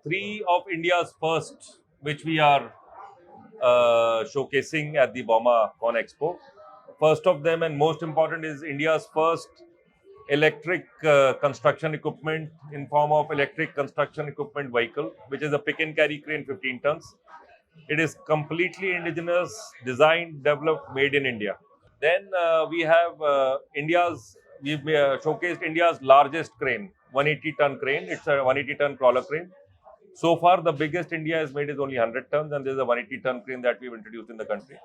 three of India's first, which we are showcasing at the Boma Con Expo. First of them and most important is India's first electric construction equipment in form of electric construction equipment vehicle, which is a pick and carry crane 15 tons. It is completely indigenous, designed, developed, made in India. Then we have we've showcased India's largest crane, 180-ton crane. It's a 180-ton crawler crane. So far, the biggest India has made is only 100 tons, and there's a 180-ton crane that we've introduced in the country.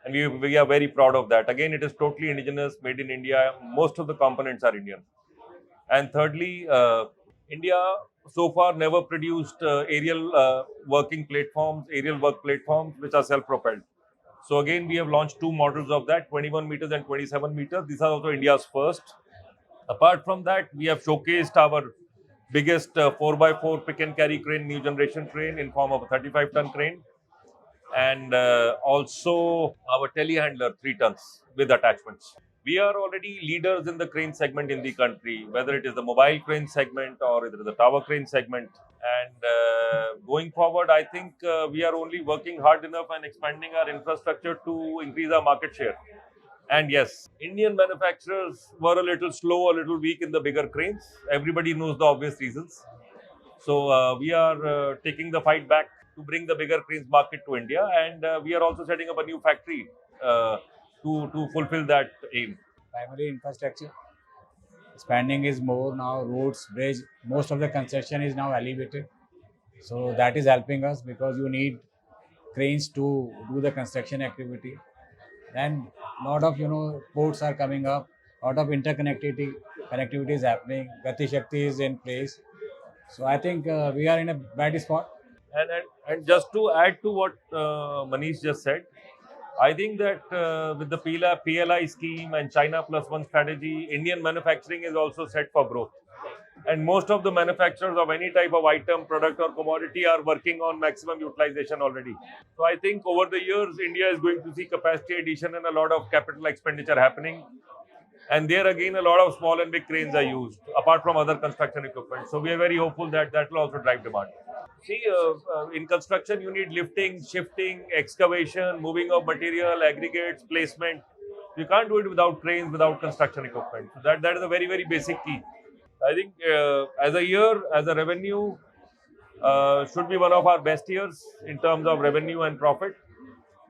And we are very proud of that. Again, it is totally indigenous, made in India. Most of the components are Indian. And thirdly, India so far never produced aerial working platforms, aerial work platforms, which are self-propelled. So again, we have launched two models of that, 21 meters and 27 meters. These are also India's first. Apart from that, we have showcased our biggest 4x4 pick and carry crane, new generation crane in form of a 35-ton crane, and also our telehandler 3 tons with attachments. We are already leaders in the crane segment in the country, whether it is the mobile crane segment or it is the tower crane segment. And going forward, I think we are only working hard enough and expanding our infrastructure to increase our market share. And yes, Indian manufacturers were a little slow, a little weak in the bigger cranes. Everybody knows the obvious reasons. So we are taking the fight back to bring the bigger cranes market to India, and we are also setting up a new factory to fulfill that aim. Primary infrastructure. Expanding is more now, roads, bridge, most of the construction is now elevated. So that is helping us because you need cranes to do the construction activity. Then lot of ports are coming up, lot of connectivity is happening, Gati Shakti is in place. So I think we are in a bad spot. And just to add to what Manish just said, I think that with the PLI scheme and China Plus One strategy, Indian manufacturing is also set for growth. And most of the manufacturers of any type of item, product, or commodity are working on maximum utilization already. So I think over the years, India is going to see capacity addition and a lot of capital expenditure happening. And there again, a lot of small and big cranes are used, apart from other construction equipment. So we are very hopeful that that will also drive demand. See, in construction, you need lifting, shifting, excavation, moving of material, aggregates, placement. You can't do it without cranes, without construction equipment. So that is a very, very basic key. I think as a year, as a revenue, should be one of our best years in terms of revenue and profit.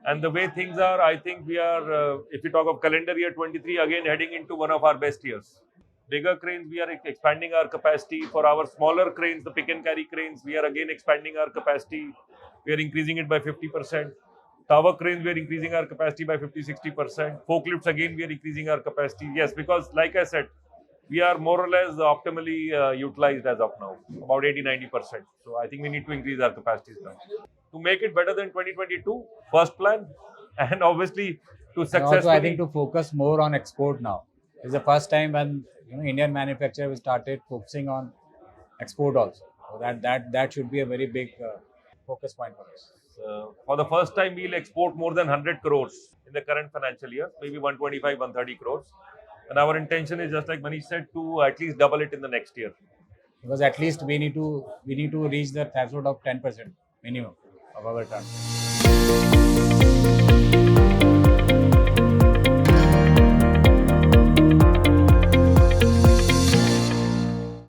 And the way things are, I think we are, if you talk of calendar year 23, again heading into one of our best years. Bigger cranes, we are expanding our capacity. For our smaller cranes, the pick and carry cranes, we are again expanding our capacity. We are increasing it by 50%. Tower cranes, we are increasing our capacity by 50-60%. Forklifts, again, we are increasing our capacity. Yes, because like I said, we are more or less optimally utilized as of now, about 80-90%. So I think we need to increase our capacities now. To make it better than 2022, first plan, and obviously to And also I think successfully. to focus more on export now. It's the first time when Indian manufacturer started focusing on export also. So that should be a very big focus point for us. For the first time, we'll export more than 100 crores in the current financial year, maybe 125, 130 crores. And our intention is, just like Manish said, to at least double it in the next year. Because at least we need to reach the threshold of 10% minimum of our turn.